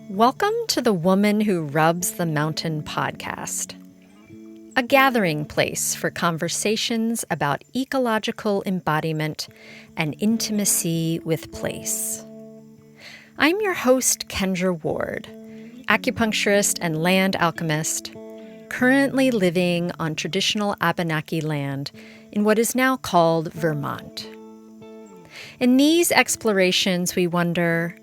Welcome to the Woman Who Rubs the Mountain podcast, a gathering place for conversations about ecological embodiment and intimacy with place. I'm your host, Kendra Ward, acupuncturist and land alchemist, currently living on traditional Abenaki land in what is now called Vermont. In these explorations, we wonder,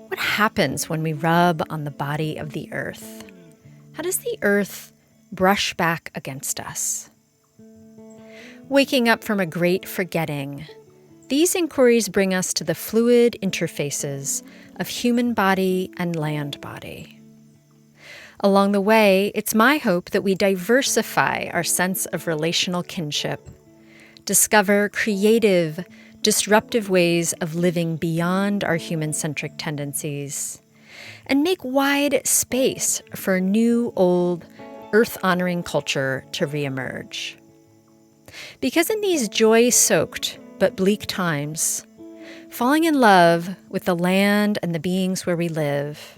what happens when we rub on the body of the earth? How does the earth brush back against us? Waking up from a great forgetting, these inquiries bring us to the fluid interfaces of human body and land body. Along the way, it's my hope that we diversify our sense of relational kinship, discover creative, disruptive ways of living beyond our human-centric tendencies, and make wide space for a new, old, earth-honoring culture to reemerge. Because in these joy-soaked but bleak times, falling in love with the land and the beings where we live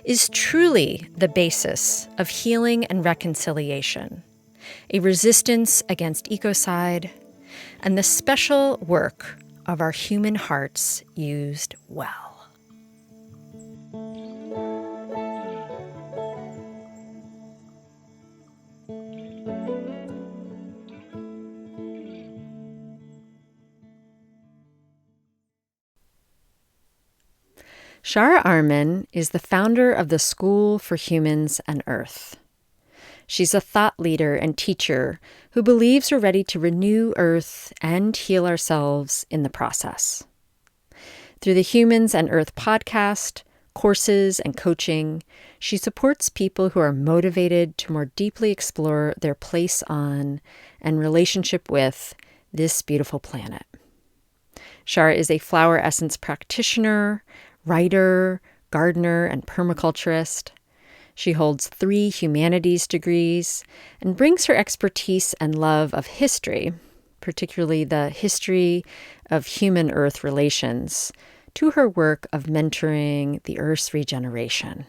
is truly the basis of healing and reconciliation, a resistance against ecocide, and the special work of our human hearts used well. Chara Armon is the founder of the School for Humans and Earth. She's a thought leader and teacher who believes we're ready to renew Earth and heal ourselves in the process. Through the Humans and Earth podcast, courses, and coaching, she supports people who are motivated to more deeply explore their place on and relationship with this beautiful planet. Chara is a flower essence practitioner, writer, gardener, and permaculturist. She holds 3 humanities degrees and brings her expertise and love of history, particularly the history of human-earth relations, to her work of mentoring the Earth's regeneration.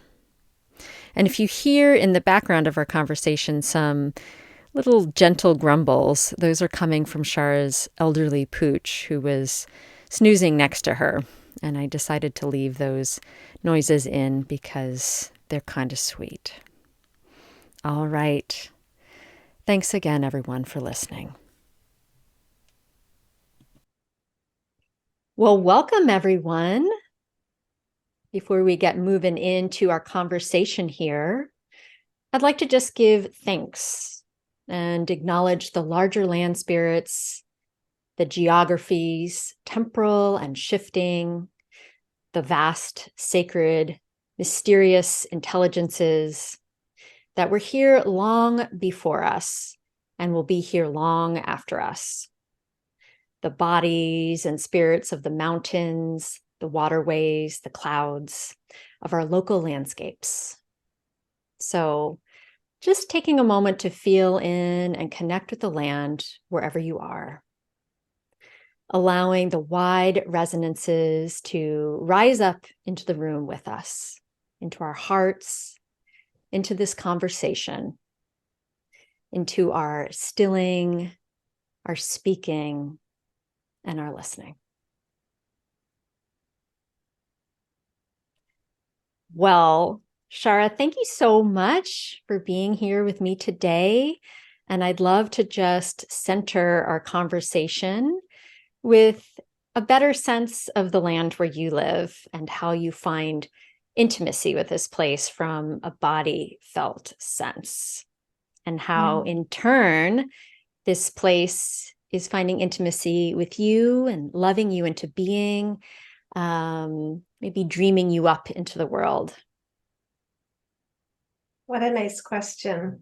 And if you hear in the background of our conversation some little gentle grumbles, those are coming from Chara's elderly pooch who was snoozing next to her. And I decided to leave those noises in because they're kind of sweet. All right. Thanks again, everyone, for listening. Well, welcome, everyone. Before we get moving into our conversation here, I'd like to just give thanks and acknowledge the larger land spirits, the geographies, temporal and shifting, the vast, sacred, mysterious intelligences that were here long before us and will be here long after us. The bodies and spirits of the mountains, the waterways, the clouds, of our local landscapes. So just taking a moment to feel in and connect with the land wherever you are. Allowing the wide resonances to rise up into the room with us, into our hearts, into this conversation, into our stilling, our speaking, and our listening. Well, Chara, thank you so much for being here with me today. And I'd love to just center our conversation with a better sense of the land where you live and how you find intimacy with this place from a body felt sense, and how in turn this place is finding intimacy with you and loving you into being, maybe dreaming you up into the world. What a nice question.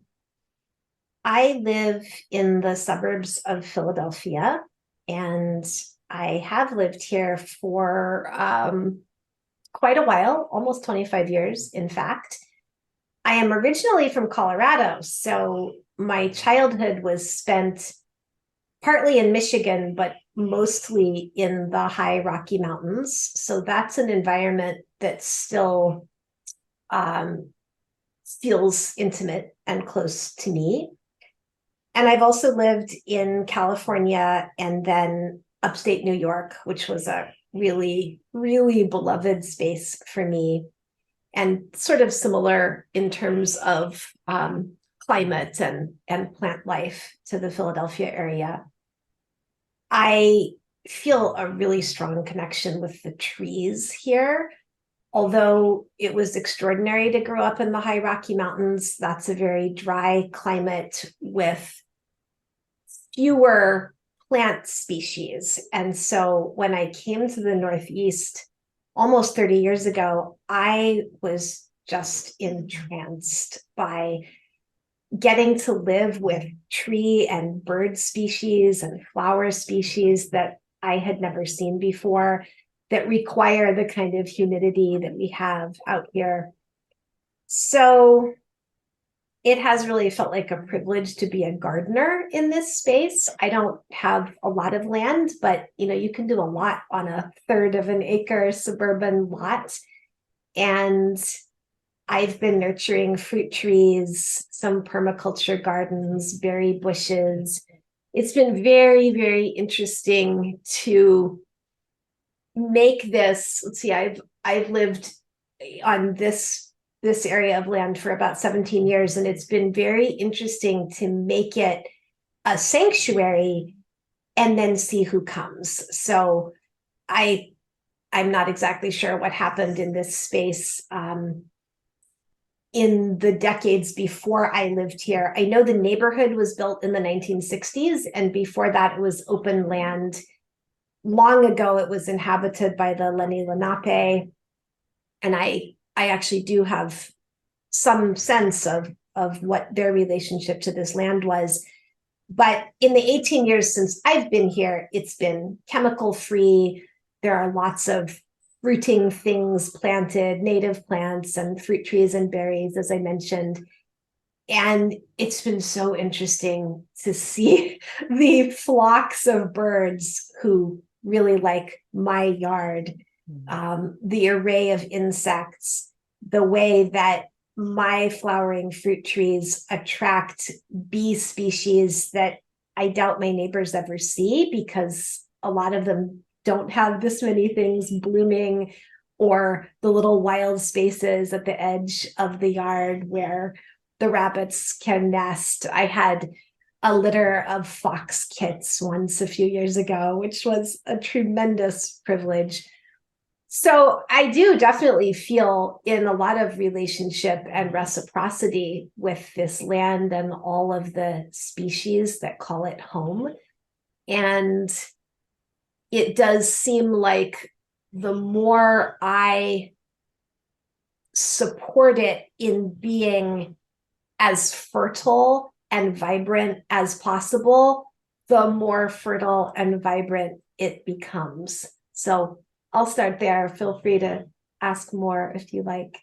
I live in the suburbs of Philadelphia, and I have lived here for quite a while, almost 25 years, in fact. I am originally from Colorado, so my childhood was spent partly in Michigan, but mostly in the high Rocky Mountains. So that's an environment that still feels intimate and close to me. And I've also lived in California and then upstate New York, which was a really, really beloved space for me, and sort of similar in terms of climate and plant life to the Philadelphia area. I feel a really strong connection with the trees here. Although it was extraordinary to grow up in the high Rocky Mountains, that's a very dry climate with fewer plant species. And so when I came to the Northeast almost 30 years ago, I was just entranced by getting to live with tree and bird species and flower species that I had never seen before, that require the kind of humidity that we have out here. So it has really felt like a privilege to be a gardener in this space. I don't have a lot of land, but you can do a lot on a third of an acre suburban lot. And I've been nurturing fruit trees, some permaculture gardens, berry bushes. It's been very, very interesting to make this. Let's see, I've lived on this area of land for about 17 years, and it's been very interesting to make it a sanctuary and then see who comes. So I'm not exactly sure what happened in this space in the decades before I lived here. I know the neighborhood was built in the 1960s, and before that it was open land. Long ago, it was inhabited by the Lenni Lenape, and I actually do have some sense of what their relationship to this land was. But in the 18 years since I've been here, it's been chemical free. There are lots of fruiting things planted, native plants and fruit trees and berries, as I mentioned. And it's been so interesting to see the flocks of birds who really like my yard, the array of insects, the way that my flowering fruit trees attract bee species that I doubt my neighbors ever see, because a lot of them don't have this many things blooming, or the little wild spaces at the edge of the yard where the rabbits can nest. I had a litter of fox kits once a few years ago, which was a tremendous privilege. So I do definitely feel in a lot of relationship and reciprocity with this land and all of the species that call it home. And it does seem like the more I support it in being as fertile and vibrant as possible, the more fertile and vibrant it becomes. So I'll start there. Feel free to ask more if you like.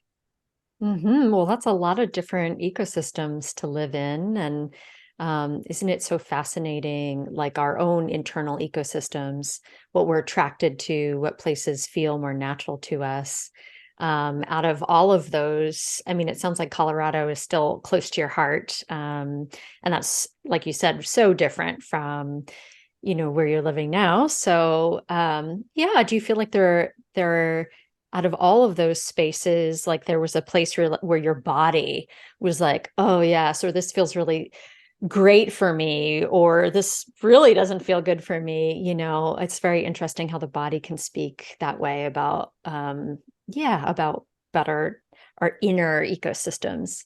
Well, that's a lot of different ecosystems to live in. And isn't it so fascinating, like our own internal ecosystems, what we're attracted to, what places feel more natural to us? Out of all of those, I mean, it sounds like Colorado is still close to your heart. And that's, like you said, so different from, where you're living now. So, yeah, do you feel like there out of all of those spaces, like there was a place where your body was like, oh yes, or this feels really great for me, or this really doesn't feel good for me? It's very interesting how the body can speak that way about, about better our inner ecosystems.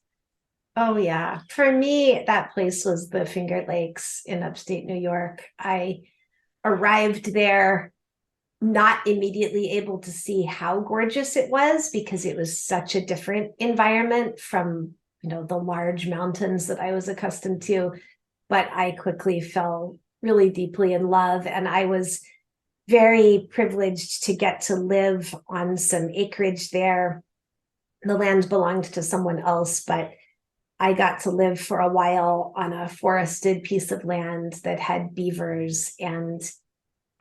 Oh, yeah. For me, that place was the Finger Lakes in upstate New York. I arrived there not immediately able to see how gorgeous it was, because it was such a different environment from, the large mountains that I was accustomed to. But I quickly fell really deeply in love, and I was very privileged to get to live on some acreage there. The land belonged to someone else, but I got to live for a while on a forested piece of land that had beavers, and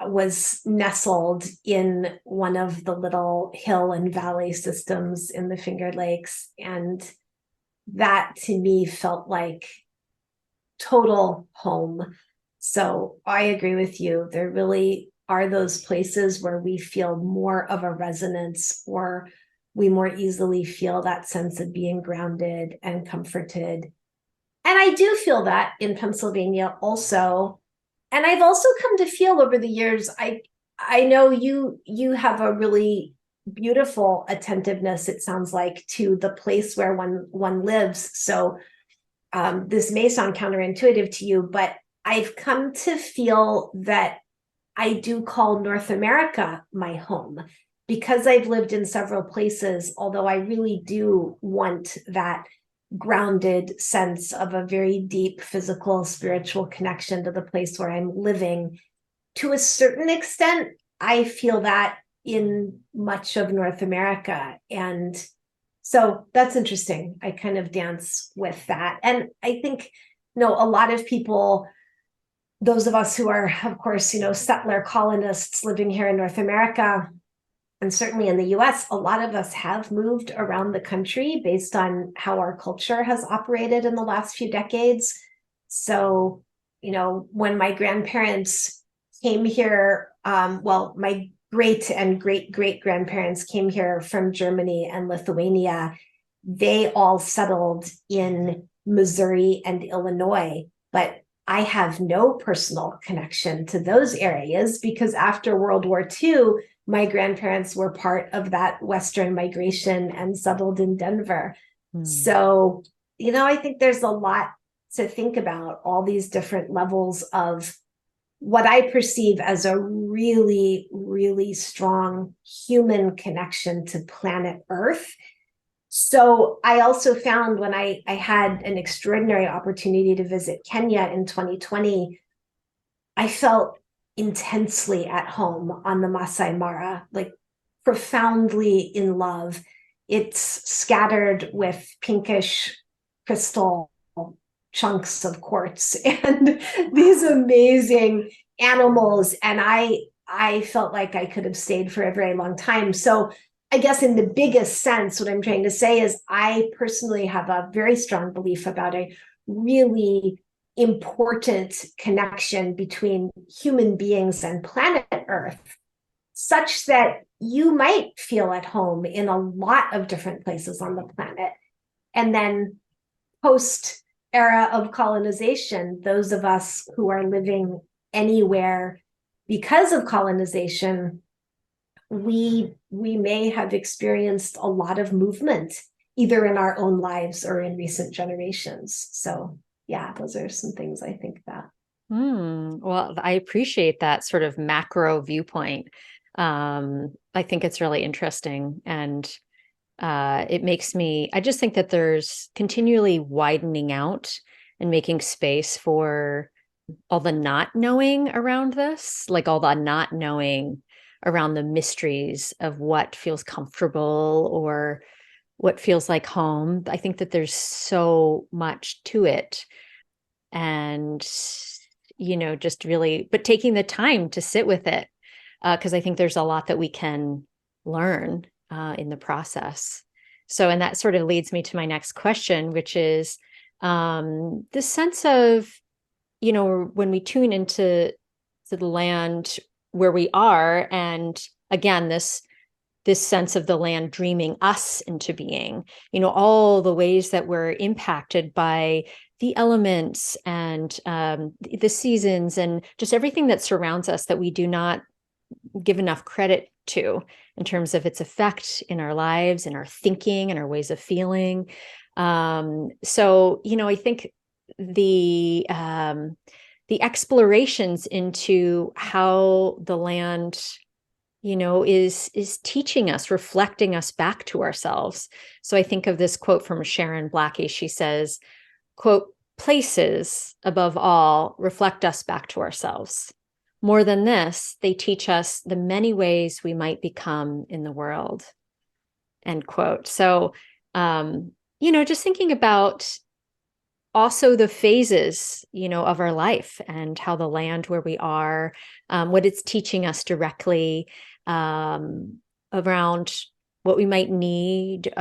was nestled in one of the little hill and valley systems in the Finger Lakes. And that to me felt like total home. So I agree with you. There really are those places where we feel more of a resonance, or we more easily feel that sense of being grounded and comforted. And I do feel that in Pennsylvania also. And I've also come to feel over the years, I know you have a really beautiful attentiveness, it sounds like, to the place where one lives. So this may sound counterintuitive to you, but I've come to feel that I do call North America my home because I've lived in several places, although I really do want that grounded sense of a very deep physical, spiritual connection to the place where I'm living. To a certain extent, I feel that in much of North America. And so that's interesting. I kind of dance with that. And I think, a lot of people, those of us who are, of course, settler colonists living here in North America, and certainly in the US, a lot of us have moved around the country based on how our culture has operated in the last few decades. So, when my grandparents came here, my great and great great grandparents came here from Germany and Lithuania, they all settled in Missouri and Illinois. But I have no personal connection to those areas because after World War II, my grandparents were part of that Western migration and settled in Denver. So, I think there's a lot to think about, all these different levels of what I perceive as a really, really strong human connection to planet Earth. So I also found when I had an extraordinary opportunity to visit Kenya in 2020, I felt intensely at home on the Masai Mara, like profoundly in love. It's scattered with pinkish crystal chunks of quartz and these amazing animals. And I felt like I could have stayed for a very long time. So I guess in the biggest sense, what I'm trying to say is I personally have a very strong belief about a really important connection between human beings and planet Earth, such that you might feel at home in a lot of different places on the planet. And then post era of colonization, those of us who are living anywhere because of colonization, we may have experienced a lot of movement, either in our own lives or in recent generations. So yeah, those are some things I think about. Well, I appreciate that sort of macro viewpoint. I think it's really interesting, and it makes me, I just think that there's continually widening out and making space for all the not knowing around this, like all the not knowing around the mysteries of what feels comfortable or what feels like home. I think that there's so much to it. And, just really, but taking the time to sit with it, because I think there's a lot that we can learn in the process. So, and that sort of leads me to my next question, which is this sense of, when we tune into the land where we are, and again, this sense of the land dreaming us into being, all the ways that we're impacted by the elements and the seasons and just everything that surrounds us that we do not give enough credit to in terms of its effect in our lives, in our thinking, and our ways of feeling. So, I think the explorations into how the land, is teaching us, reflecting us back to ourselves. So I think of this quote from Sharon Blackie. She says, quote, "Places, above all, reflect us back to ourselves. More than this, they teach us the many ways we might become in the world," end quote. So, just thinking about also the phases, of our life and how the land where we are, what it's teaching us directly around what we might need.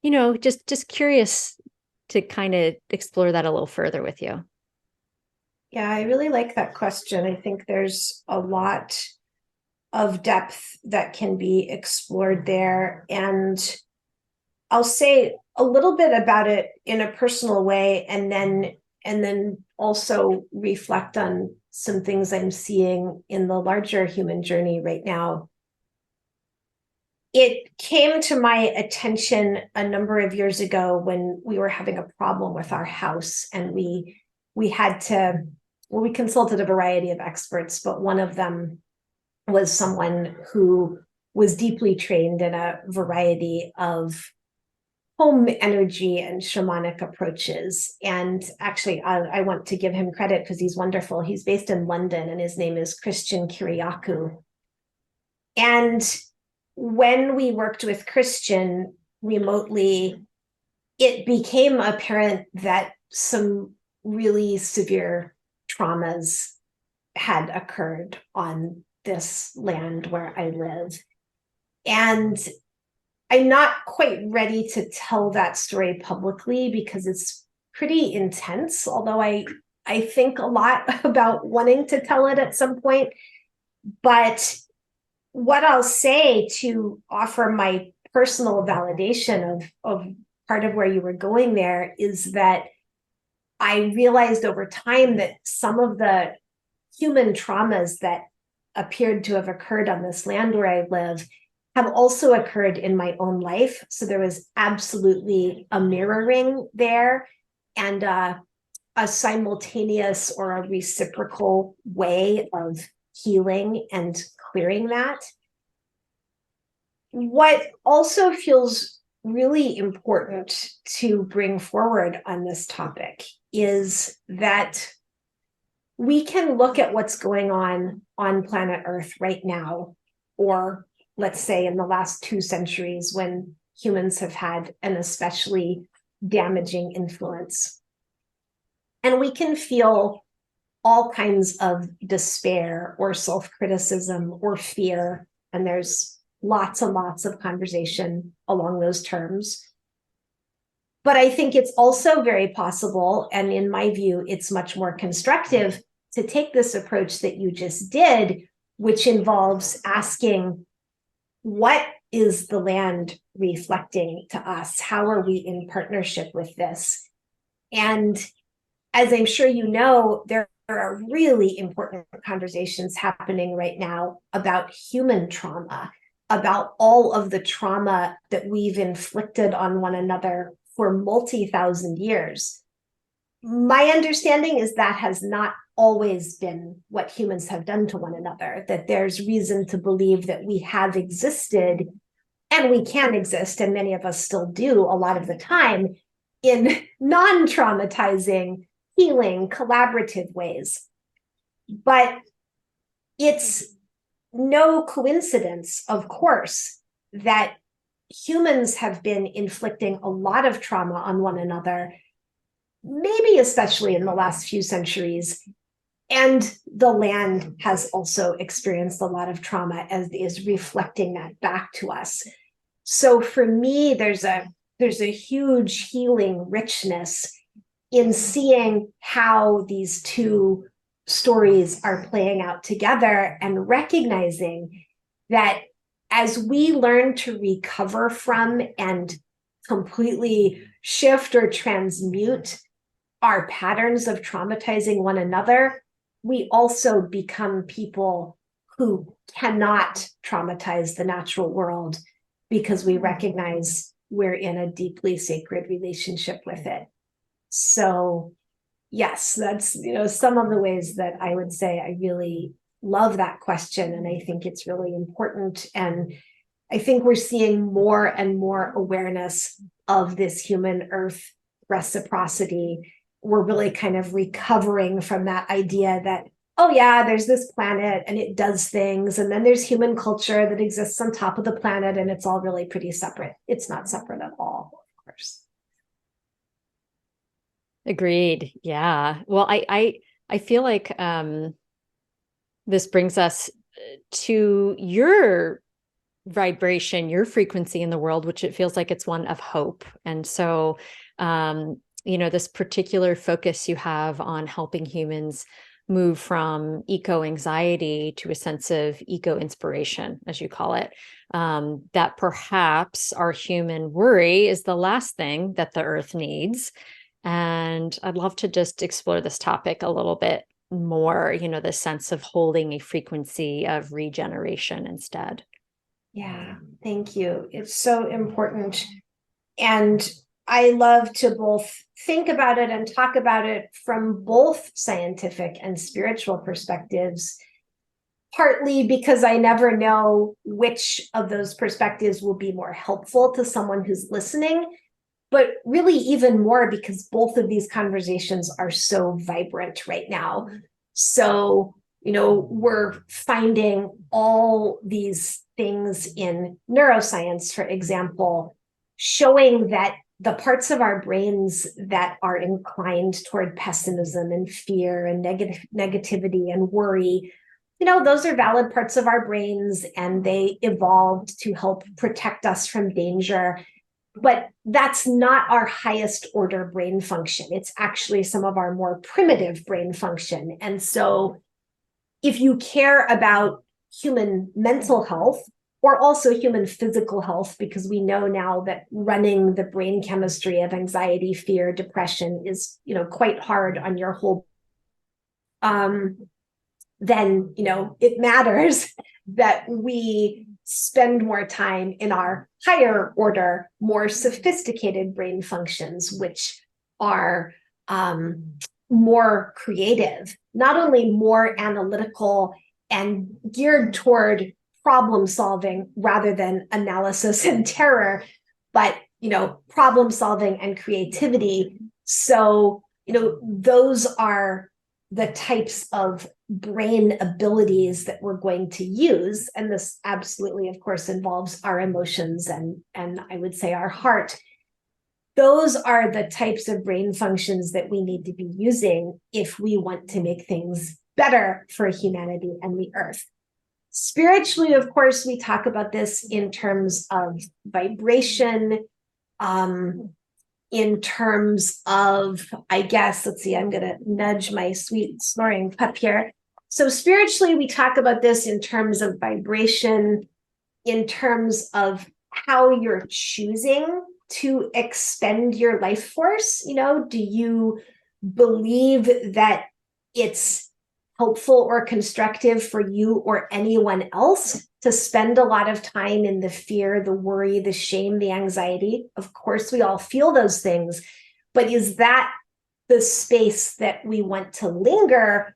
Just curious to kind of explore that a little further with you. Yeah, I really like that question. I think there's a lot of depth that can be explored there. And I'll say a little bit about it in a personal way, and then also reflect on some things I'm seeing in the larger human journey right now. It came to my attention a number of years ago when we were having a problem with our house, and we had to, well, we consulted a variety of experts, but one of them was someone who was deeply trained in a variety of home energy and shamanic approaches. And actually, I want to give him credit because he's wonderful. He's based in London, and his name is Christian Kiriakou. And when we worked with Christian remotely, it became apparent that some really severe traumas had occurred on this land where I live. And I'm not quite ready to tell that story publicly because it's pretty intense, although I think a lot about wanting to tell it at some point. But what I'll say to offer my personal validation of part of where you were going there is that I realized over time that some of the human traumas that appeared to have occurred on this land where I live have also occurred in my own life. So there was absolutely a mirroring there, and a simultaneous or a reciprocal way of healing and clearing that. What also feels really important to bring forward on this topic is that we can look at what's going on planet Earth right now, or let's say in the last 2 centuries when humans have had an especially damaging influence. And we can feel all kinds of despair or self-criticism or fear, and there's lots and lots of conversation along those terms. But I think it's also very possible, and in my view, it's much more constructive to take this approach that you just did, which involves asking, what is the land reflecting to us? How are we in partnership with this? And as I'm sure you know, there are really important conversations happening right now about human trauma, about all of the trauma that we've inflicted on one another for multi-thousand years. My understanding is that has not always been what humans have done to one another, that there's reason to believe that we have existed and we can exist, and many of us still do a lot of the time, in non-traumatizing, healing, collaborative ways. But it's no coincidence, of course, that humans have been inflicting a lot of trauma on one another, maybe especially in the last few centuries. And the land has also experienced a lot of trauma, as is reflecting that back to us. So for me, there's a huge healing richness in seeing how these two stories are playing out together, and recognizing that as we learn to recover from and completely shift or transmute our patterns of traumatizing one another, we also become people who cannot traumatize the natural world, because we recognize we're in a deeply sacred relationship with it. So yes, that's, some of the ways that I would say I really love that question, and I think it's really important. And I think we're seeing more and more awareness of this human Earth reciprocity. We're really kind of recovering from that idea that, oh yeah, there's this planet and it does things, and then there's human culture that exists on top of the planet, and it's all really pretty separate. It's not separate at all, of course. Agreed. Yeah. Well, I feel like this brings us to your vibration, your frequency in the world, which it feels like it's one of hope. And so, this particular focus you have on helping humans move from eco anxiety to a sense of eco inspiration, as you call it, that perhaps our human worry is the last thing that the earth needs. And I'd love to just explore this topic a little bit more, the sense of holding a frequency of regeneration instead. Yeah, thank you. It's so important. And I love to both think about it and talk about it from both scientific and spiritual perspectives, partly because I never know which of those perspectives will be more helpful to someone who's listening, but really even more because both of these conversations are so vibrant right now. So, we're finding all these things in neuroscience, for example, showing that the parts of our brains that are inclined toward pessimism and fear and negativity and worry, those are valid parts of our brains, and they evolved to help protect us from danger. But that's not our highest order brain function. It's actually some of our more primitive brain function. And so if you care about human mental health or also human physical health, because we know now that running the brain chemistry of anxiety, fear, depression is, quite hard on your whole, then, it matters that we spend more time in our higher order, more sophisticated brain functions, which are more creative, not only more analytical and geared toward problem solving rather than analysis and terror, but problem solving and creativity. So those are the types of brain abilities that we're going to use. And this absolutely, of course, involves our emotions and I would say our heart. Those are the types of brain functions that we need to be using if we want to make things better for humanity and the earth. Spiritually, of course, we talk about this in terms of vibration, in terms of, I guess, let's see, I'm going to nudge my sweet snoring pup here. So spiritually, we talk about this in terms of vibration, in terms of how you're choosing to expend your life force. Do you believe that it's helpful or constructive for you or anyone else to spend a lot of time in the fear, the worry, the shame, the anxiety? Of course, we all feel those things, but is that the space that we want to linger,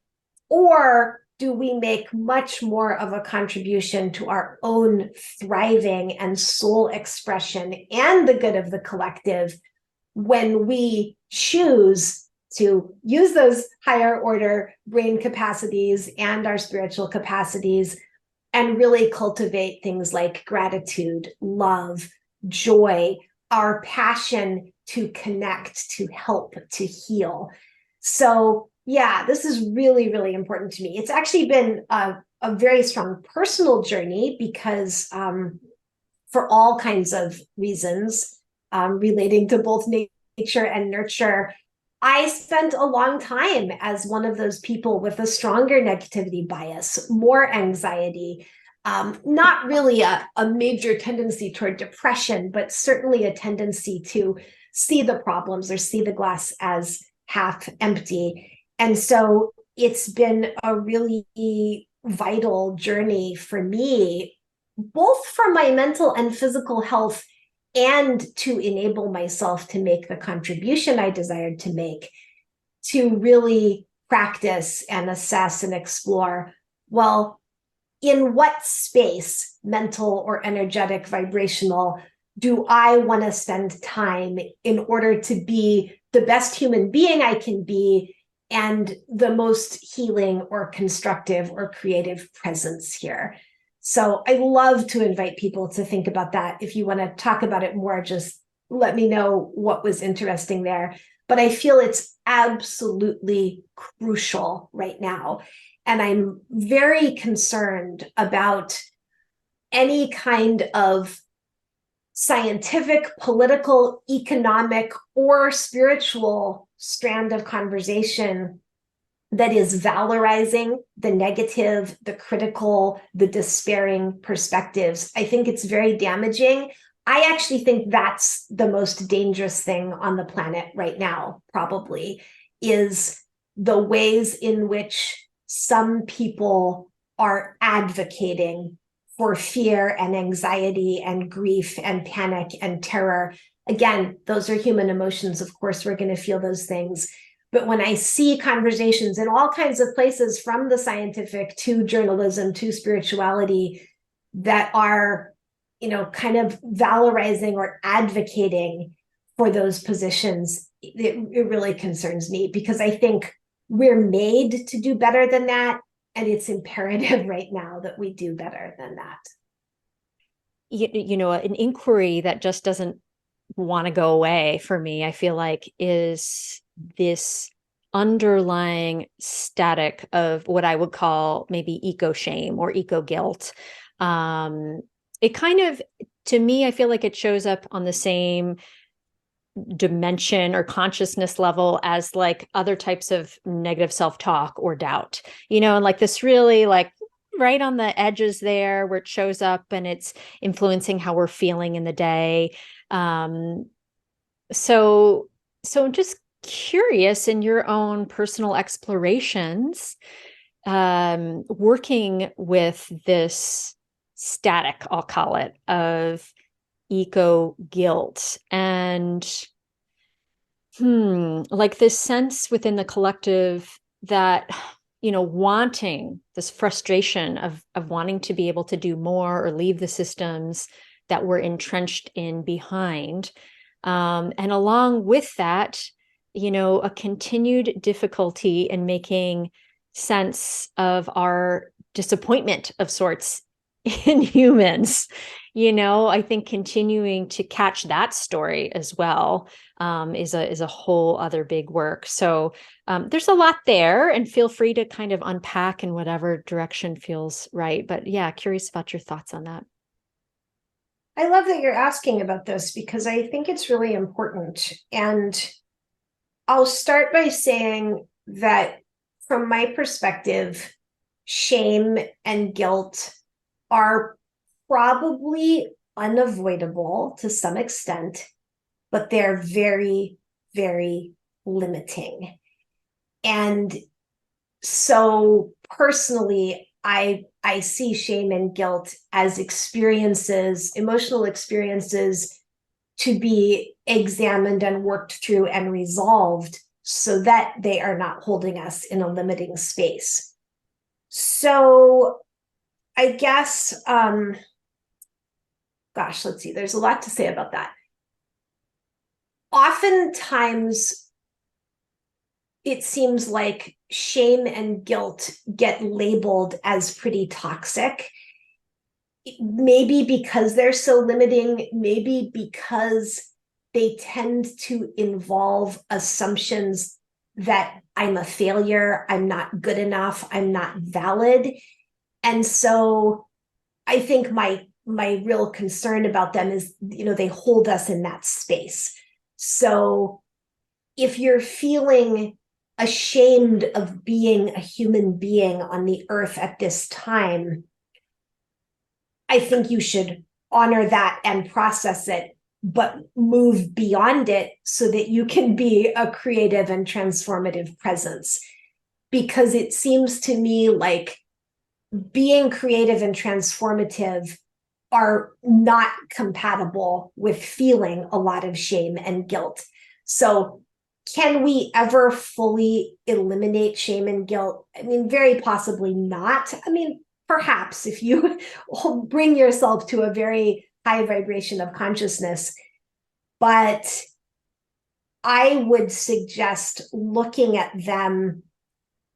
or do we make much more of a contribution to our own thriving and soul expression and the good of the collective when we choose to use those higher order brain capacities and our spiritual capacities and really cultivate things like gratitude, love, joy, our passion to connect, to help, to heal? So yeah, this is really, really important to me. It's actually been a very strong personal journey because for all kinds of reasons relating to both nature and nurture, I spent a long time as one of those people with a stronger negativity bias, more anxiety, not really a major tendency toward depression, but certainly a tendency to see the problems or see the glass as half empty. And so it's been a really vital journey for me, both for my mental and physical health, and to enable myself to make the contribution I desired to make, to really practice and assess and explore, well, in what space, mental or energetic, vibrational, do I want to spend time in order to be the best human being I can be and the most healing or constructive or creative presence here? So I love to invite people to think about that. If you want to talk about it more, just let me know what was interesting there. but I feel it's absolutely crucial right now. And I'm very concerned about any kind of scientific, political, economic, or spiritual strand of conversation that is valorizing the negative, the critical, the despairing perspectives. I think it's very damaging. I actually think that's the most dangerous thing on the planet right now, probably, is the ways in which some people are advocating for fear and anxiety and grief and panic and terror. Again, those are human emotions. Of course, we're going to feel those things. But when I see conversations in all kinds of places, from the scientific to journalism to spirituality, that are, kind of valorizing or advocating for those positions, it really concerns me, because I think we're made to do better than that. And it's imperative right now that we do better than that. An inquiry that just doesn't want to go away for me, I feel like, is this underlying static of what I would call maybe eco shame or eco guilt. It kind of, to me, I feel like it shows up on the same dimension or consciousness level as like other types of negative self-talk or doubt, and like this really like right on the edges there where it shows up and it's influencing how we're feeling in the day. So I'm just curious, in your own personal explorations, working with this static, I'll call it, of eco guilt and like this sense within the collective that, wanting this frustration of wanting to be able to do more or leave the systems that we're entrenched in behind. And along with that, a continued difficulty in making sense of our disappointment of sorts in humans. I think continuing to catch that story as well is a whole other big work. So there's a lot there, and feel free to kind of unpack in whatever direction feels right. But yeah, curious about your thoughts on that. I love that you're asking about this, because I think it's really important. And I'll start by saying that from my perspective, shame and guilt are probably unavoidable to some extent, but they're very, very limiting. And so personally, I see shame and guilt as experiences, emotional experiences, to be examined and worked through and resolved so that they are not holding us in a limiting space. So I guess, let's see, there's a lot to say about that. Oftentimes, it seems like shame and guilt get labeled as pretty toxic. Maybe because they're so limiting, maybe because they tend to involve assumptions that I'm a failure, I'm not good enough, I'm not valid. And so I think my real concern about them is, they hold us in that space. So if you're feeling ashamed of being a human being on the earth at this time, I think you should honor that and process it, but move beyond it so that you can be a creative and transformative presence. Because it seems to me like being creative and transformative are not compatible with feeling a lot of shame and guilt. So can we ever fully eliminate shame and guilt? I mean, very possibly not. I mean, perhaps if you bring yourself to a very high vibration of consciousness, but I would suggest looking at them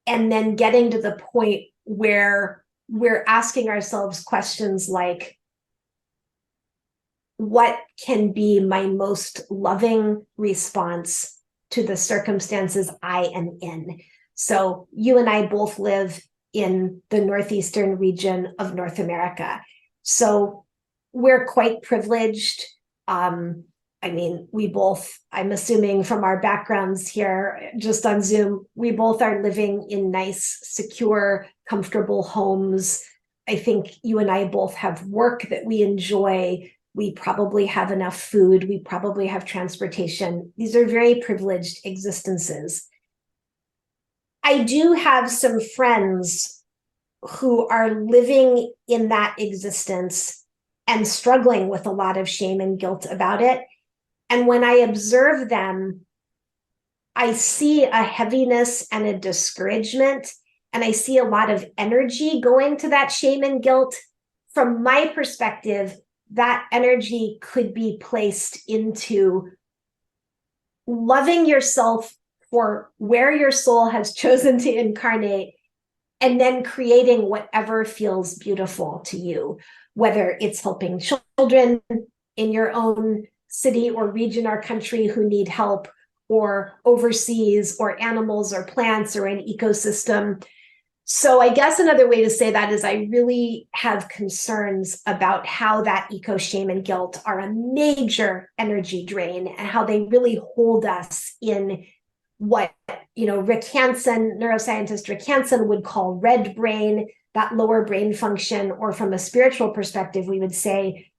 and then getting to the point where we're asking ourselves questions like, what can be my most loving response to the circumstances I am in. So you and I both live in the northeastern region of North America. So we're quite privileged. I mean, we both, I'm assuming from our backgrounds here, just on Zoom, we both are living in nice, secure, comfortable homes. I think you and I both have work that we enjoy. We probably have enough food. We probably have transportation. These are very privileged existences. I do have some friends who are living in that existence and struggling with a lot of shame and guilt about it. And when I observe them, I see a heaviness and a discouragement, and I see a lot of energy going to that shame and guilt. From my perspective, that energy could be placed into loving yourself for where your soul has chosen to incarnate, and then creating whatever feels beautiful to you, whether it's helping children in your own city or region or country who need help, or overseas, or animals or plants or an ecosystem. So I guess another way to say that is I really have concerns about how that eco shame and guilt are a major energy drain, and how they really hold us in what, Rick Hansen, neuroscientist Rick Hansen, would call red brain, that lower brain function. Or from a spiritual perspective, we would say,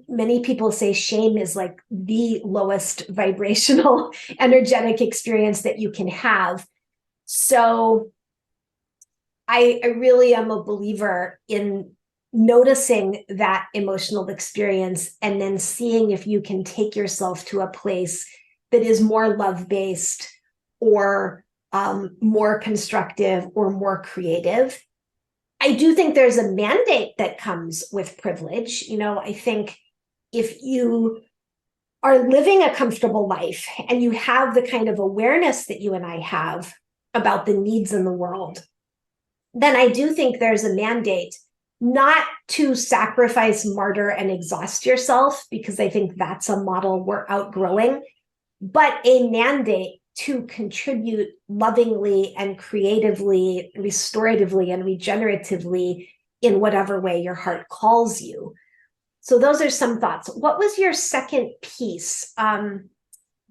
many people say shame is like the lowest vibrational energetic experience that you can have. So I really am a believer in noticing that emotional experience, and then seeing if you can take yourself to a place that is more love-based, or more constructive, or more creative. I do think there's a mandate that comes with privilege. I think if you are living a comfortable life and you have the kind of awareness that you and I have about the needs in the world, then I do think there's a mandate not to sacrifice, martyr, and exhaust yourself, because I think that's a model we're outgrowing, but a mandate to contribute lovingly and creatively, restoratively and regeneratively in whatever way your heart calls you. So those are some thoughts. What was your second piece?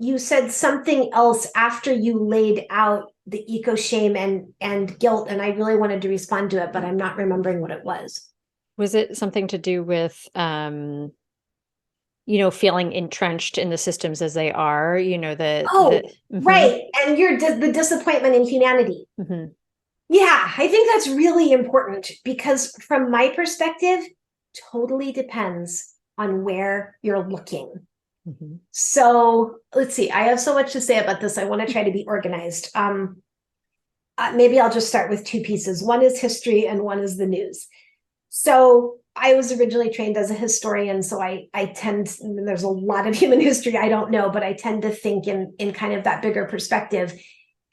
You said something else after you laid out the eco shame and guilt, and I really wanted to respond to it, but I'm not remembering what it was. Was it something to do with feeling entrenched in the systems as they are, right. And the disappointment in humanity. Mm-hmm. Yeah, I think that's really important, because from my perspective, totally depends on where you're looking. Mm-hmm. So let's see, I have so much to say about this. I want to try to be organized. Maybe I'll just start with two pieces. One is history and one is the news. So I was originally trained as a historian, so I tend, there's a lot of human history I don't know, but I tend to think in kind of that bigger perspective.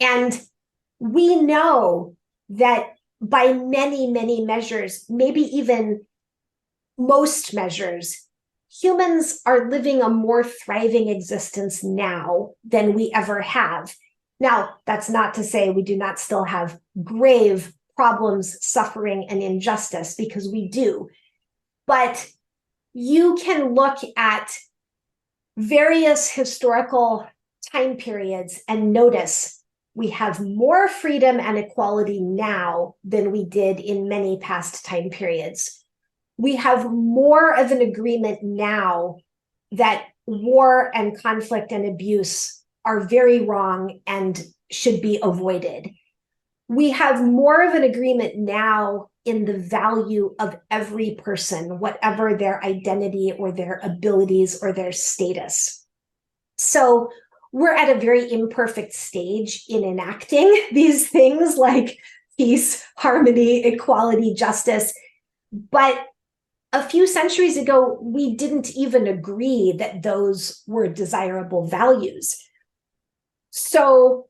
And we know that by many, many measures, maybe even most measures, humans are living a more thriving existence now than we ever have. Now, that's not to say we do not still have grave problems, suffering, and injustice, because we do. But you can look at various historical time periods and notice we have more freedom and equality now than we did in many past time periods. We have more of an agreement now that war and conflict and abuse are very wrong and should be avoided. We have more of an agreement now in the value of every person, whatever their identity or their abilities or their status. So we're at a very imperfect stage in enacting these things like peace, harmony, equality, justice. But a few centuries ago, we didn't even agree that those were desirable values. So,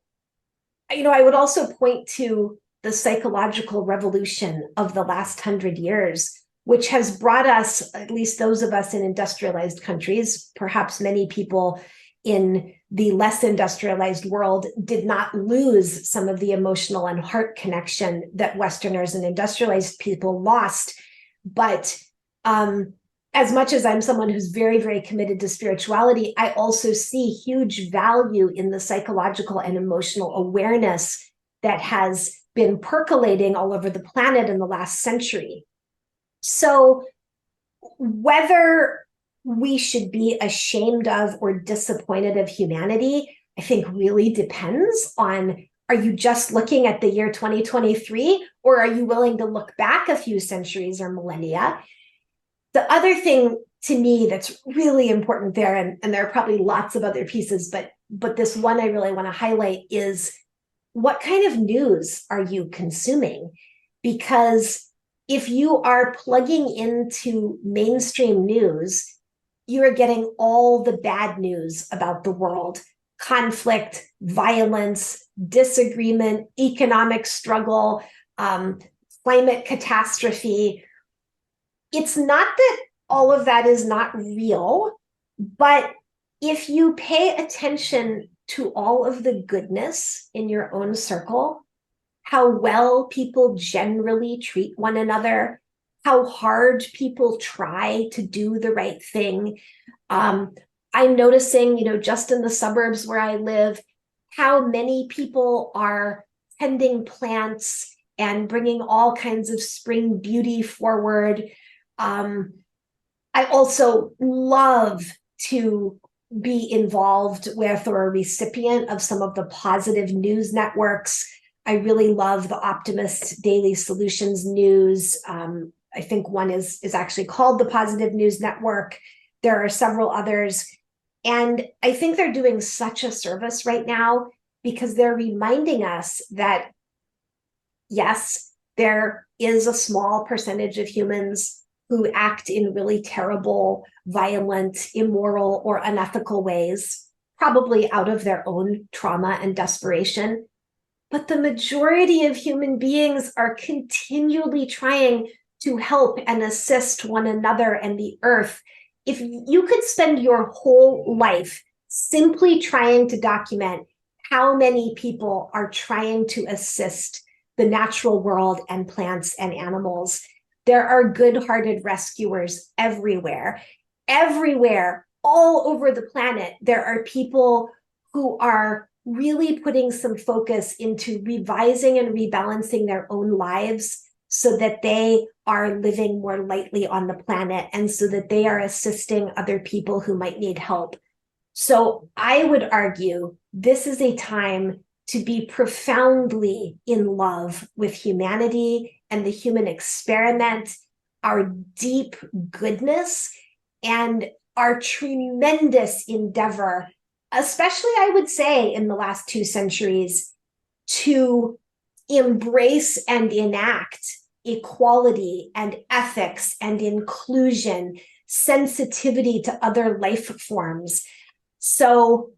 I would also point to the psychological revolution of the last 100 years, which has brought us, at least those of us in industrialized countries, perhaps many people in the less industrialized world did not lose some of the emotional and heart connection that Westerners and industrialized people lost. But as much as I'm someone who's very, very committed to spirituality, I also see huge value in the psychological and emotional awareness that has been percolating all over the planet in the last century. So whether we should be ashamed of or disappointed of humanity, I think really depends on, are you just looking at the year 2023, or are you willing to look back a few centuries or millennia? The other thing to me that's really important there, and there are probably lots of other pieces, but this one I really want to highlight is, what kind of news are you consuming? Because if you are plugging into mainstream news, you are getting all the bad news about the world: conflict, violence, disagreement, economic struggle, climate catastrophe. It's not that all of that is not real, but if you pay attention to all of the goodness in your own circle, how well people generally treat one another, how hard people try to do the right thing. I'm noticing, just in the suburbs where I live, how many people are tending plants and bringing all kinds of spring beauty forward. I also love to be involved with or a recipient of some of the positive news networks. I really love the Optimist Daily Solutions News. I think one is actually called the Positive News Network. There are several others. And I think they're doing such a service right now, because they're reminding us that, yes, there is a small percentage of humans who act in really terrible, violent, immoral, or unethical ways, probably out of their own trauma and desperation. But the majority of human beings are continually trying to help and assist one another and the earth. If you could spend your whole life simply trying to document how many people are trying to assist the natural world and plants and animals, there are good-hearted rescuers everywhere. Everywhere, all over the planet, there are people who are really putting some focus into revising and rebalancing their own lives so that they are living more lightly on the planet, and so that they are assisting other people who might need help. So I would argue this is a time to be profoundly in love with humanity and the human experiment, our deep goodness, and our tremendous endeavor, especially I would say in the last 2 centuries, to embrace and enact equality and ethics and inclusion, sensitivity to other life forms. So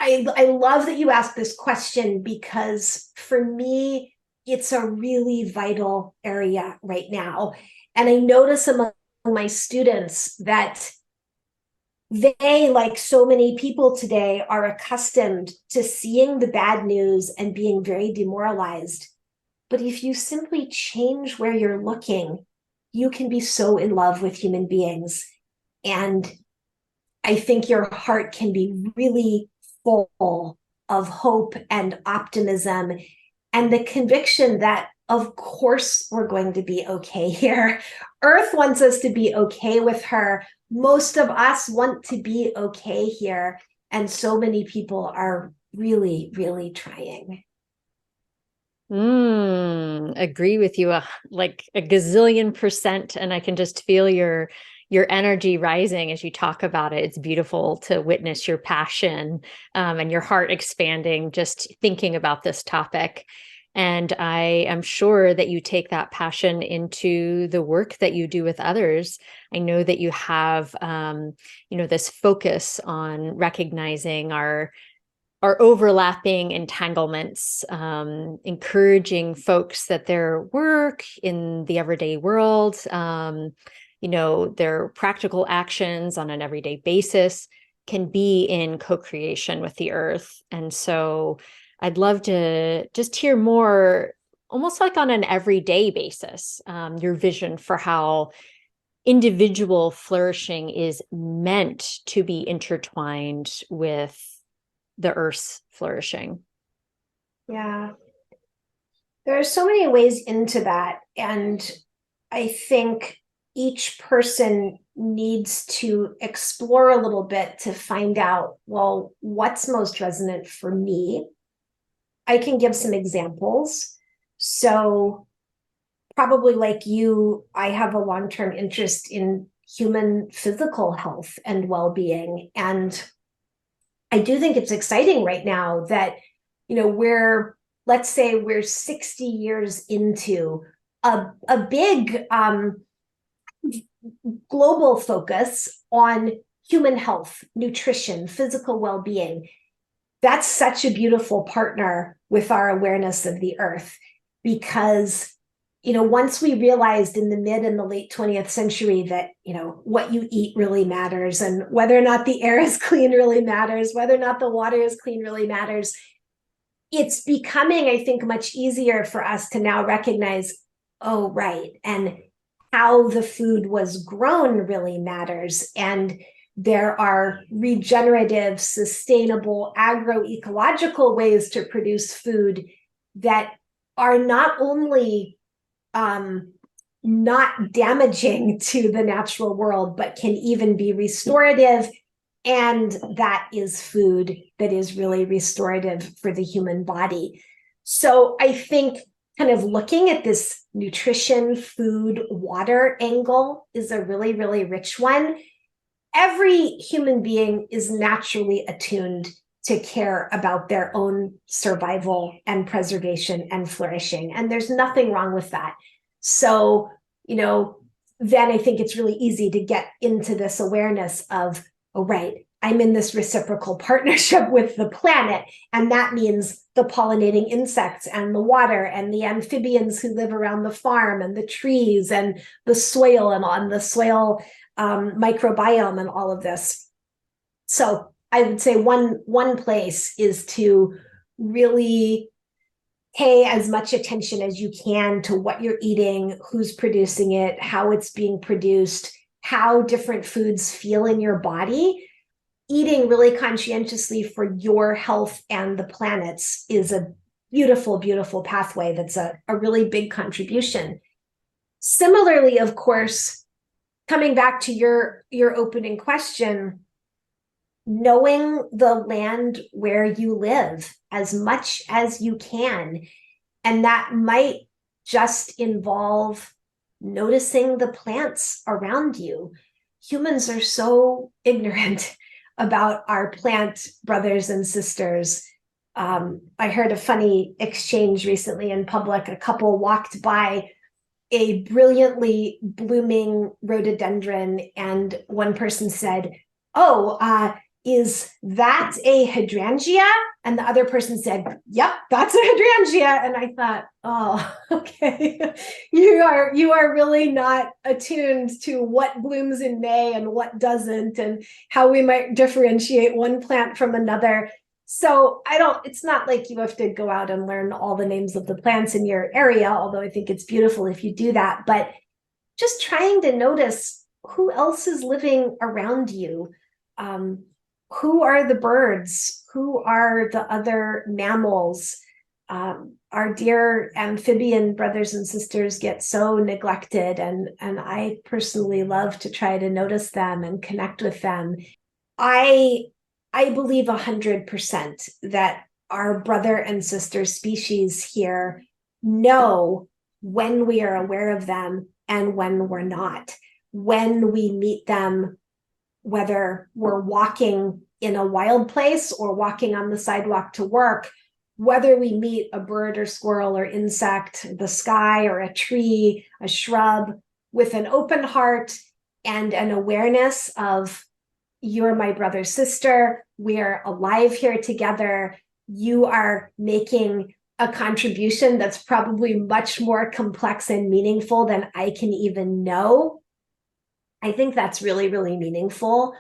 I love that you asked this question, because for me, it's a really vital area right now. And I notice among my students that they, like so many people today, are accustomed to seeing the bad news and being very demoralized. But if you simply change where you're looking, you can be so in love with human beings. And I think your heart can be really full of hope and optimism and the conviction that, of course, we're going to be okay here. Earth wants us to be okay with her. Most of us want to be okay here. And so many people are really, really trying. Agree with you like a gazillion percent. And I can just feel your energy rising as you talk about it. It's beautiful to witness your passion and your heart expanding just thinking about this topic. And I am sure that you take that passion into the work that you do with others. I know that you have, this focus on recognizing our overlapping entanglements, encouraging folks that their work in the everyday world, their practical actions on an everyday basis can be in co-creation with the earth. And so I'd love to just hear more, almost like on an everyday basis, your vision for how individual flourishing is meant to be intertwined with the earth's flourishing. Yeah. There are so many ways into that. And I think each person needs to explore a little bit to find out, well, what's most resonant for me? I can give some examples. So, probably like you, I have a long-term interest in human physical health and well-being. And I do think it's exciting right now that, let's say we're 60 years into a big global focus on human health, nutrition, physical well-being. That's such a beautiful partner with our awareness of the earth, because once we realized in the mid and the late 20th century that what you eat really matters, and whether or not the air is clean really matters, whether or not the water is clean really matters, it's becoming, I think, much easier for us to now recognize, oh, right, and how the food was grown really matters. And there are regenerative, sustainable, agroecological ways to produce food that are not only not damaging to the natural world, but can even be restorative. And that is food that is really restorative for the human body. So I think kind of looking at this nutrition, food, water angle is a really, really rich one. Every human being is naturally attuned to care about their own survival and preservation and flourishing. And there's nothing wrong with that. So, then I think it's really easy to get into this awareness of, oh, right, I'm in this reciprocal partnership with the planet. And that means the pollinating insects and the water and the amphibians who live around the farm and the trees and the soil and on the soil microbiome and all of this. So I would say one place is to really pay as much attention as you can to what you're eating, who's producing it, how it's being produced, how different foods feel in your body. Eating really conscientiously for your health and the planet's is a beautiful, beautiful pathway that's a really big contribution. Similarly, of course, coming back to your opening question, knowing the land where you live as much as you can. And that might just involve noticing the plants around you. Humans are so ignorant about our plant brothers and sisters. I heard a funny exchange recently in public. A couple walked by a brilliantly blooming rhododendron, and one person said, "Oh, is that a hydrangea?" And the other person said, "Yep, that's a hydrangea." And I thought, oh, okay, you are really not attuned to what blooms in May and what doesn't, and how we might differentiate one plant from another. So it's not like you have to go out and learn all the names of the plants in your area, although I think it's beautiful if you do that, but just trying to notice who else is living around you. Who are the birds? Who are the other mammals? Our dear amphibian brothers and sisters get so neglected, and I personally love to try to notice them and connect with them. I believe 100% that our brother and sister species here know when we are aware of them and when we're not. When we meet them, whether we're walking in a wild place or walking on the sidewalk to work, whether we meet a bird or squirrel or insect, the sky or a tree, a shrub, with an open heart and an awareness of, you're my brother, sister, we're alive here together, you are making a contribution that's probably much more complex and meaningful than I can even know. I think that's really, really meaningful.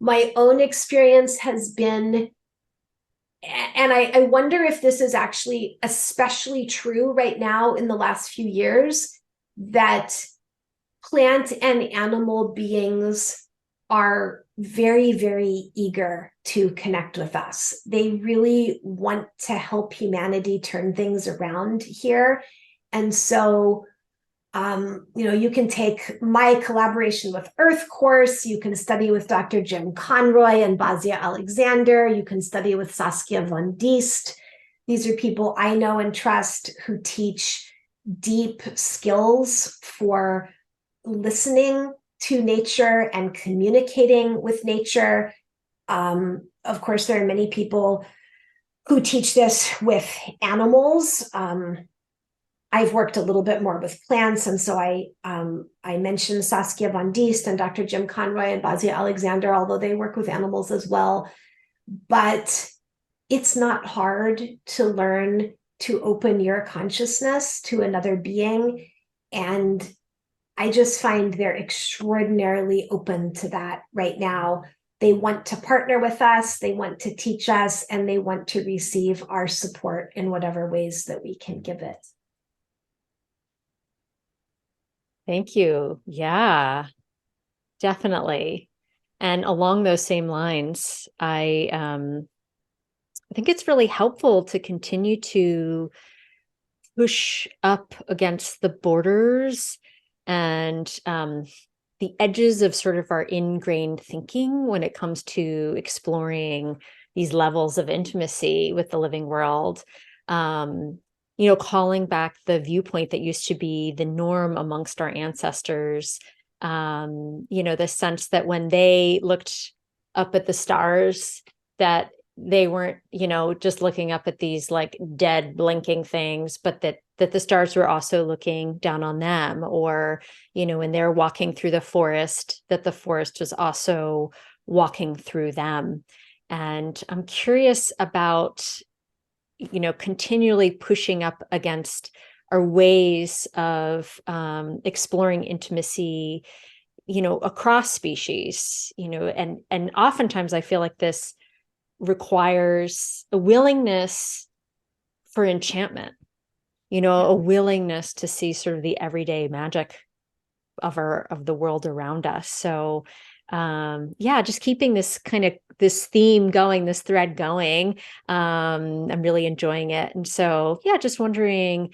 My own experience has been, and I wonder if this is actually especially true right now in the last few years, that plant and animal beings are very, very eager to connect with us. They really want to help humanity turn things around here. And so, you can take my collaboration with Earth course, you can study with Dr. Jim Conroy and Basia Alexander, you can study with Saskia von Diest. These are people I know and trust who teach deep skills for listening to nature and communicating with nature. Of course, there are many people who teach this with animals. I've worked a little bit more with plants, and so I mentioned Saskia von Diest and Dr. Jim Conroy and Basia Alexander, although they work with animals as well. But it's not hard to learn to open your consciousness to another being, and I just find they're extraordinarily open to that right now. They want to partner with us, they want to teach us, and they want to receive our support in whatever ways that we can give it. Thank you. Yeah, definitely. And along those same lines, I think it's really helpful to continue to push up against the borders and the edges of sort of our ingrained thinking when it comes to exploring these levels of intimacy with the living world. Calling back the viewpoint that used to be the norm amongst our ancestors, the sense that when they looked up at the stars, that they weren't, just looking up at these like dead blinking things, but that the stars were also looking down on them, or, when they're walking through the forest, that the forest was also walking through them. And I'm curious about, continually pushing up against our ways of exploring intimacy, across species, and oftentimes I feel like this requires a willingness for enchantment, a willingness to see sort of the everyday magic of the world around us. So just keeping this theme going, this thread going. I'm really enjoying it. And so, just wondering,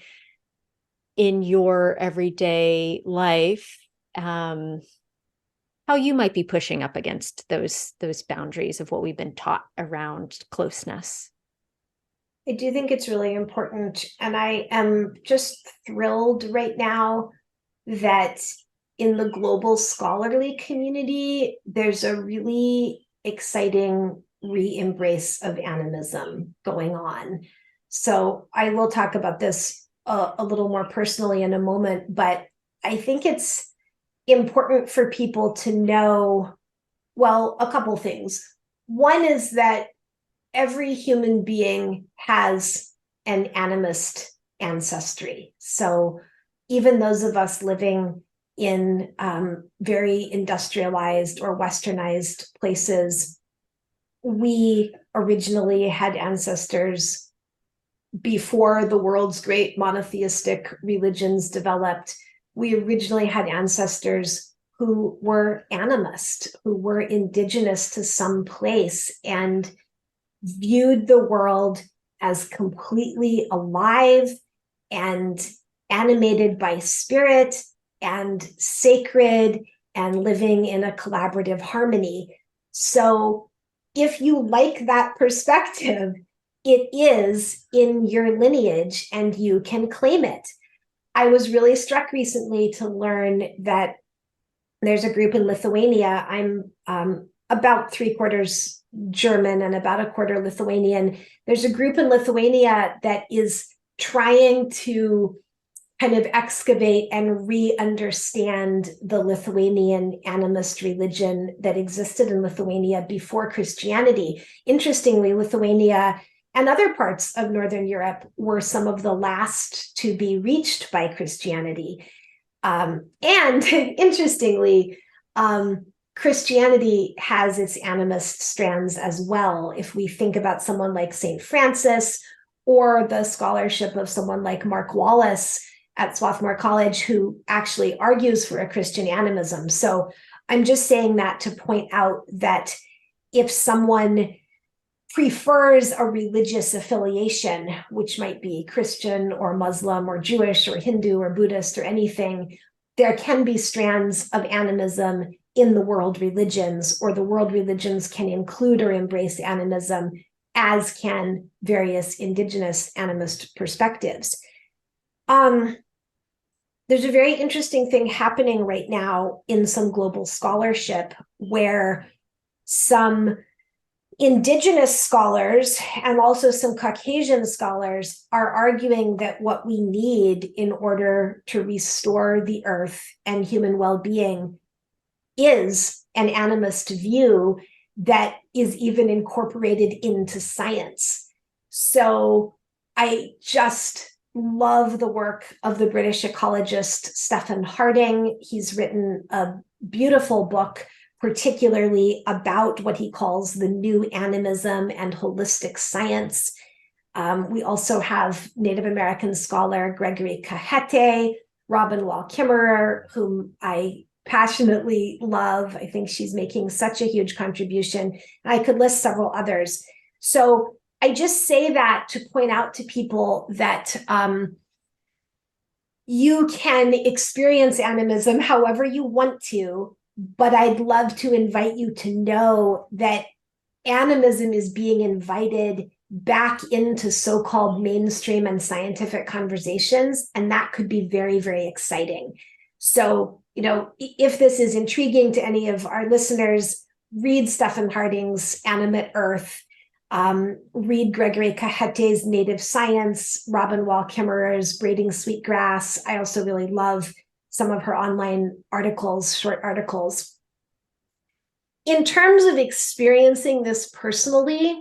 in your everyday life, how you might be pushing up against those boundaries of what we've been taught around closeness. I do think it's really important. And I am just thrilled right now that in the global scholarly community, there's a really exciting re-embrace of animism going on. So I will talk about this a little more personally in a moment, but I think it's important for people to know, well, a couple things. One is that every human being has an animist ancestry. So even those of us living in very industrialized or westernized places, we originally had ancestors before the world's great monotheistic religions developed. We originally had ancestors who were animist, who were indigenous to some place and viewed the world as completely alive and animated by spirit and sacred and living in a collaborative harmony. So if you like that perspective, it is in your lineage and you can claim it. I was really struck recently to learn that there's a group in Lithuania. I'm about 3/4 German and about 1/4 Lithuanian. There's a group in Lithuania that is trying to kind of excavate and re-understand the Lithuanian animist religion that existed in Lithuania before Christianity. Interestingly, Lithuania and other parts of Northern Europe were some of the last to be reached by Christianity. And interestingly, Christianity has its animist strands as well. If we think about someone like St. Francis, or the scholarship of someone like Mark Wallace at Swarthmore College, who actually argues for a Christian animism. So I'm just saying that to point out that if someone prefers a religious affiliation, which might be Christian or Muslim or Jewish or Hindu or Buddhist or anything, there can be strands of animism in the world religions, or the world religions can include or embrace animism, as can various indigenous animist perspectives. There's a very interesting thing happening right now in some global scholarship where some indigenous scholars and also some Caucasian scholars are arguing that what we need in order to restore the earth and human well-being is an animist view that is even incorporated into science. So I just love the work of the British ecologist Stephen Harding. He's written a beautiful book, particularly about what he calls the new animism and holistic science. We also have Native American scholar Gregory Kahete, Robin Wall Kimmerer, whom I passionately love. I think she's making such a huge contribution. I could list several others. So I just say that to point out to people that you can experience animism however you want to, but I'd love to invite you to know that animism is being invited back into so-called mainstream and scientific conversations, and that could be very, very exciting. So, if this is intriguing to any of our listeners, read Stephen Harding's Animate Earth, read Gregory Kahete's Native Science, Robin Wall Kimmerer's Braiding Sweetgrass. I also really love some of her online articles, short articles. In terms of experiencing this personally,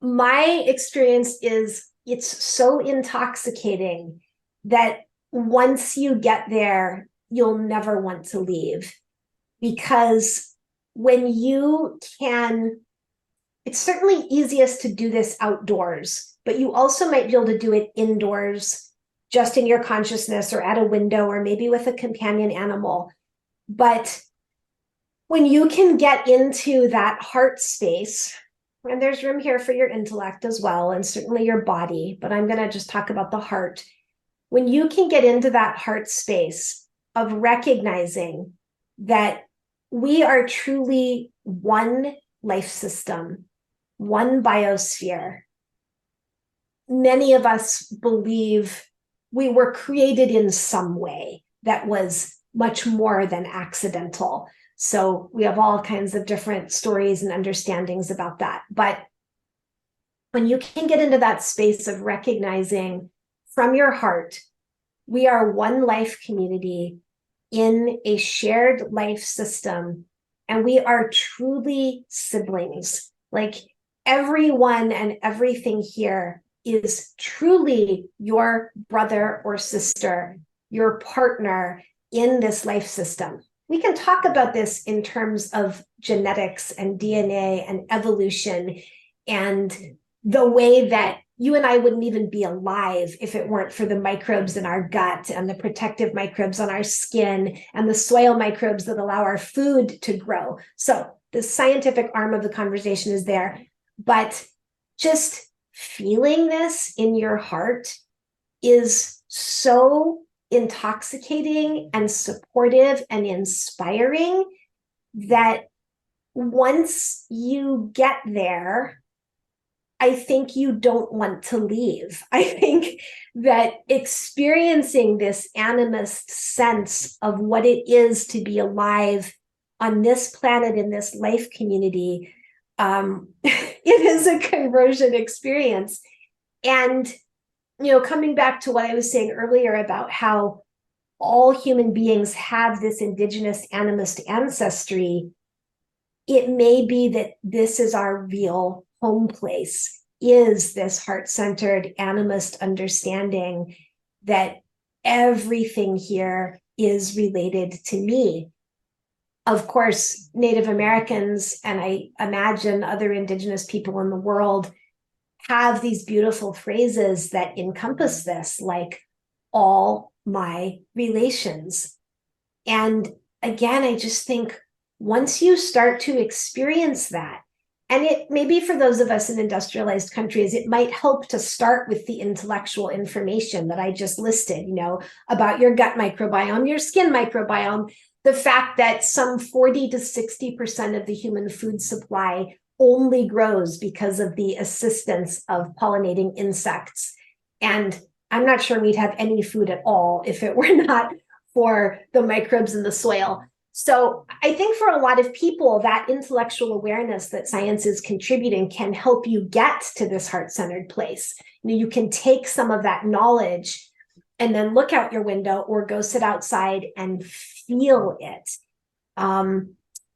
my experience is it's so intoxicating that once you get there, you'll never want to leave. Because when you can, it's certainly easiest to do this outdoors, but you also might be able to do it indoors, just in your consciousness or at a window or maybe with a companion animal. But when you can get into that heart space, and there's room here for your intellect as well, and certainly your body, but I'm going to just talk about the heart. When you can get into that heart space of recognizing that we are truly one life system, one biosphere. Many of us believe we were created in some way that was much more than accidental. So we have all kinds of different stories and understandings about that. But when you can get into that space of recognizing from your heart, we are one life community in a shared life system, and we are truly siblings. Like everyone and everything here is truly your brother or sister, your partner in this life system. We can talk about this in terms of genetics and DNA and evolution and the way that you and I wouldn't even be alive if it weren't for the microbes in our gut and the protective microbes on our skin and the soil microbes that allow our food to grow. So the scientific arm of the conversation is there, but just feeling this in your heart is so intoxicating and supportive and inspiring that once you get there, I think you don't want to leave. I think that experiencing this animist sense of what it is to be alive on this planet, in this life community, it is a conversion experience. And, coming back to what I was saying earlier about how all human beings have this indigenous animist ancestry, it may be that this is our real home place, is this heart-centered animist understanding that everything here is related to me. of course, Native Americans, and I imagine other indigenous people in the world, have these beautiful phrases that encompass this, like all my relations. And again, I just think once you start to experience that, and it maybe for those of us in industrialized countries, it might help to start with the intellectual information that I just listed, about your gut microbiome, your skin microbiome, the fact that some 40 to 60% of the human food supply only grows because of the assistance of pollinating insects. And I'm not sure we'd have any food at all if it were not for the microbes in the soil. So I think for a lot of people, that intellectual awareness that science is contributing can help you get to this heart-centered place. You can take some of that knowledge and then look out your window or go sit outside and feel it.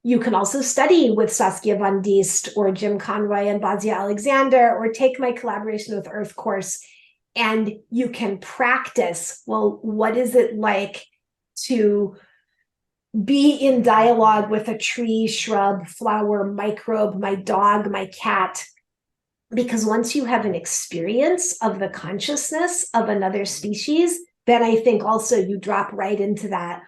You can also study with Saskia Van Diest or Jim Conroy and Bazia Alexander, or take my collaboration with Earth course, and you can practice, well, what is it like to be in dialogue with a tree, shrub, flower, microbe, my dog, my cat? Because once you have an experience of the consciousness of another species, then I think also you drop right into that,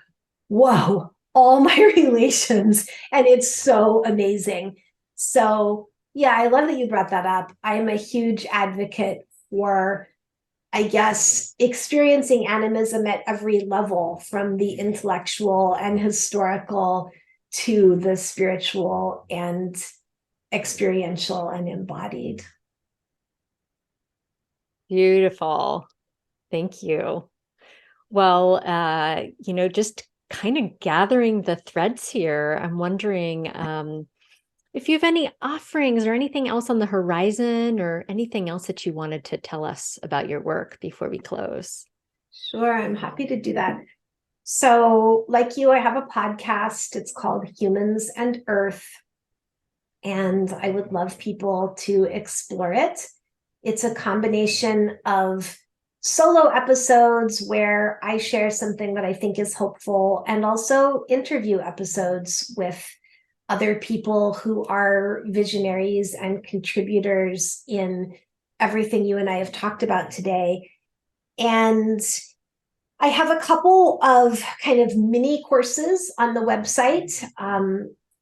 whoa, all my relations. And it's so amazing. So yeah, I love that you brought that up. I am a huge advocate for, I guess, experiencing animism at every level, from the intellectual and historical to the spiritual and experiential and embodied. Beautiful. Thank you. Well, just kind of gathering the threads here, I'm wondering if you have any offerings or anything else on the horizon, or anything else that you wanted to tell us about your work before we close. Sure, I'm happy to do that. So, like you, I have a podcast. It's called Humans and Earth, and I would love people to explore it. It's a combination of solo episodes where I share something that I think is helpful, and also interview episodes with other people who are visionaries and contributors in everything you and I have talked about today. And I have a couple of kind of mini courses on the website.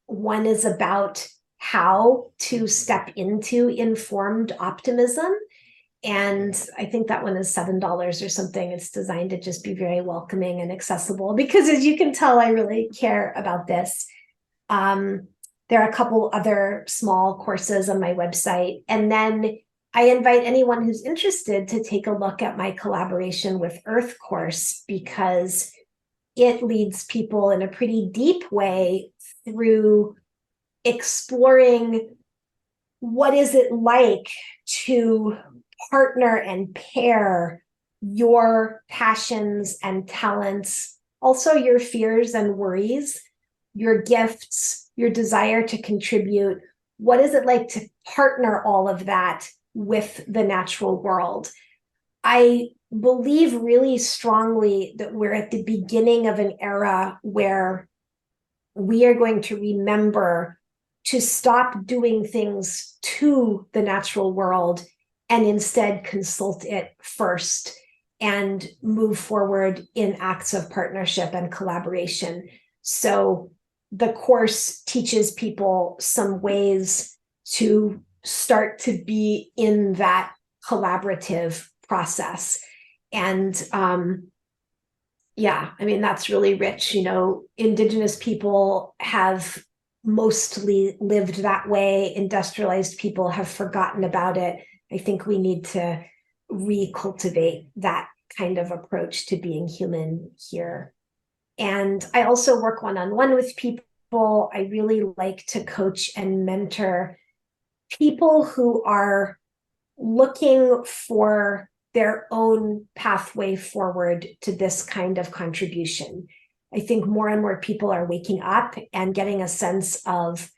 One is about how to step into informed optimism. And I think that one is $7 or something. It's designed to just be very welcoming and accessible, because as you can tell, I really care about this. There are a couple other small courses on my website. And then I invite anyone who's interested to take a look at my collaboration with Earth course, because it leads people in a pretty deep way through exploring what is it like to partner and pair your passions and talents, also your fears and worries, your gifts, your desire to contribute. What is it like to partner all of that with the natural world? I believe really strongly that we're at the beginning of an era where we are going to remember to stop doing things to the natural world and instead consult it first and move forward in acts of partnership and collaboration. So the course teaches people some ways to start to be in that collaborative process. And yeah, I mean, that's really rich. Indigenous people have mostly lived that way. Industrialized people have forgotten about it. I think we need to recultivate that kind of approach to being human here. And I also work one-on-one with people. I really like to coach and mentor people who are looking for their own pathway forward to this kind of contribution. I think more and more people are waking up and getting a sense of,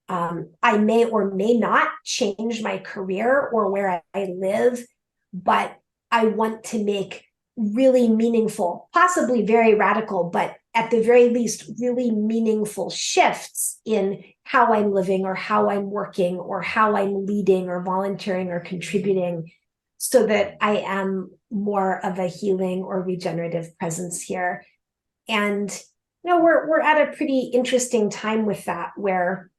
I may or may not change my career or where I live, but I want to make really meaningful, possibly very radical, but at the very least, really meaningful shifts in how I'm living or how I'm working or how I'm leading or volunteering or contributing, so that I am more of a healing or regenerative presence here. And we're at a pretty interesting time with that, where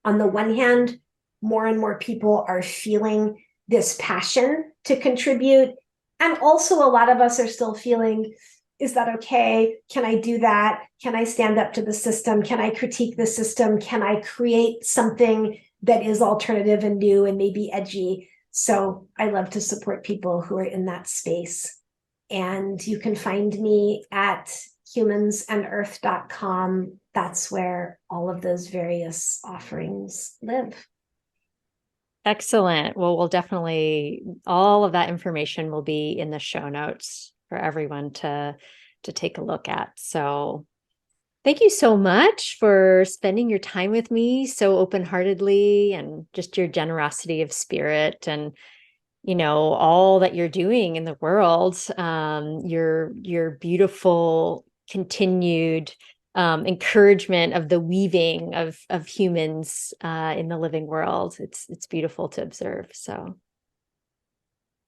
on the one hand, more and more people are feeling this passion to contribute. And also, a lot of us are still feeling, is that okay? Can I do that? Can I stand up to the system? Can I critique the system? Can I create something that is alternative and new and maybe edgy? So I love to support people who are in that space. And you can find me at humansandearth.com. That's where all of those various offerings live. Excellent. Well, we'll definitely, all of that information will be in the show notes for everyone to take a look at. So thank you so much for spending your time with me so open-heartedly, and just your generosity of spirit, and all that you're doing in the world, your beautiful continued encouragement of the weaving of humans in the living world. It's beautiful to observe. So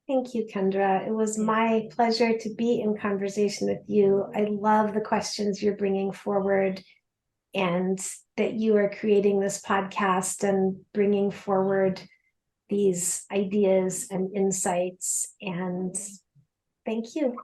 thank you, Kendra. It was my pleasure to be in conversation with you. I love the questions you're bringing forward, and that you are creating this podcast and bringing forward these ideas and insights. And thank you.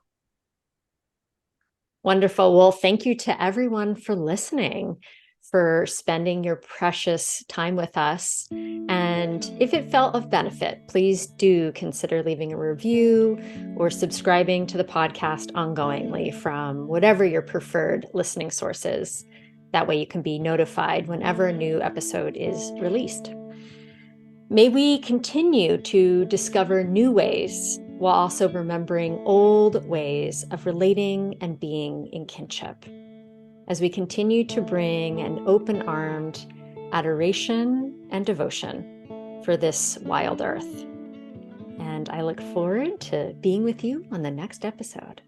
Wonderful. Well, thank you to everyone for listening, for spending your precious time with us. And if it felt of benefit, please do consider leaving a review or subscribing to the podcast ongoingly from whatever your preferred listening source is. That way you can be notified whenever a new episode is released. May we continue to discover new ways while also remembering old ways of relating and being in kinship, as we continue to bring an open-armed adoration and devotion for this wild earth. And I look forward to being with you on the next episode.